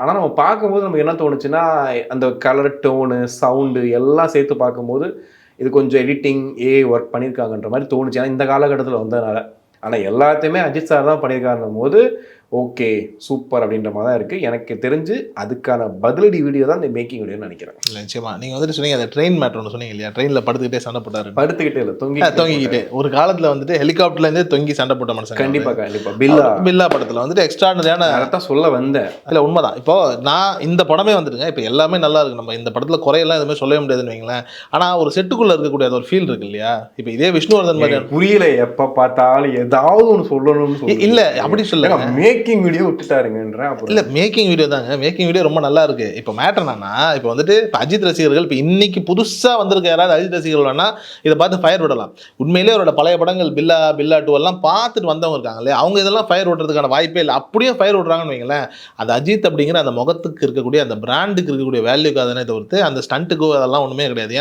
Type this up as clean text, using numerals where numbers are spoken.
ஆனா நம்ம பார்க்கும்போது நமக்கு என்ன தோணுச்சுன்னா, அந்த கலர் டோனு, சவுண்டு எல்லாம் சேர்த்து பார்க்கும்போது, இது கொஞ்சம் எடிட்டிங், ஏஐ ஒர்க் பண்ணியிருக்காங்கன்ற மாரி தோணுச்சு. ஏன்னா இந்த காலகட்டத்தில வந்ததுனால. ஆனா எல்லாத்தையுமே அஜித் சார் தான் பண்ணியிருக்காருன்னும்போது, ஓகே, சூப்பர் அப்படின்ற மாரி தான் இருக்கு. எனக்கு தெரிஞ்சு அதுக்கான பதிலடி வீடியோ தான் இந்த மேக்கிங் வீடியோன்னு நெனைக்கிறேன். இல்ல நிச்சயமா. நீங்க வந்துட்டு சொன்னீங்க அந்த ட்ரெயின் மேட்டர் ஒண்ணு சொன்னீங்க இல்லையா? ட்ரெயின்ல படுத்துக்கிட்டே சண்டை போட்டாருன்னு. படுத்துக்கிட்டே இல்ல, தொங்கிக்கிட்டே. ஒரு காலத்துல வந்துட்டு ஹெலிகாப்டர்ல இருந்தே தொங்கி சண்டை போட்ட மனுஷங்க அவரு. கண்டிப்பா, கண்டிப்பா. பில்லா. பில்லா படத்துல வந்துட்டு எக்ஸ்ட்ரார்டினரியான அதத்தான் சொல்ல வந்தேன். இல்ல உண்மைதான். இப்போ நான் இந்த படமே வந்துட்டுங்க, இப்போ எல்லாமே நல்லா இருக்கு. நம்ம இந்த படத்துல குறையெல்லாம் எதுவுமே சொல்லவே முடியாதுன்னு வைங்களேன். ஆனா ஒரு செட்டுக்குள்ள இருக்கக்கூடிய அந்த ஒரு ஃபீல் இருக்கு இல்லையா? இப்போ இதே விஷ்ணுவர்தன் மாதிரி எனக்கு புரியல. எப்ப பார்த்தாலும் ஏதாவது ஒண்ணு சொல்லணும்னு சொல்லி. இல்ல அப்படி சொல்லல. மேக்கிங் வீடியோ விட்டுட்டாருங்கன்றேன். அப்புறம் இல்ல மேக்கிங் வீடியோ தாங்க. மேக்கிங் வீடியோ ரொம்ப நல்லா இருக்கு. இப்போ மேட்டர் என்னன்னா, இப்போ வந்துட்டு இப்போ அஜித் ரசிகர்கள் இப்போ இன்னைக்கு புதுசா வந்திருக்க யாராவது அஜித் ரசிகர்கள் வேணா இதை பார்த்து ஃபயர் விடலாம். உண்மையிலேயே அவரோட பழைய படங்கள் பில்லா, பில்லா 2 எல்லாம் பார்த்துட்டு வந்தவங்க இருக்காங்களே, அவங்க இதெல்லாம் ஃபயர் விடுறதுக்கான வாய்ப்பே இல்லை. அப்படியே ஃபயர் விடுறாங்கன்னு வைங்களேன், அந்த அஜித் அப்படிங்கிற அந்த முகத்துக்கு இருக்கக்கூடிய அந்த பிராண்டுக்கு இருக்கக்கூடிய வேல்யூக்காக தானே தவிர்த்து அந்த ஸ்டண்ட்டுக்கோ அதெல்லாம் ஒன்றுமே கிடையாது.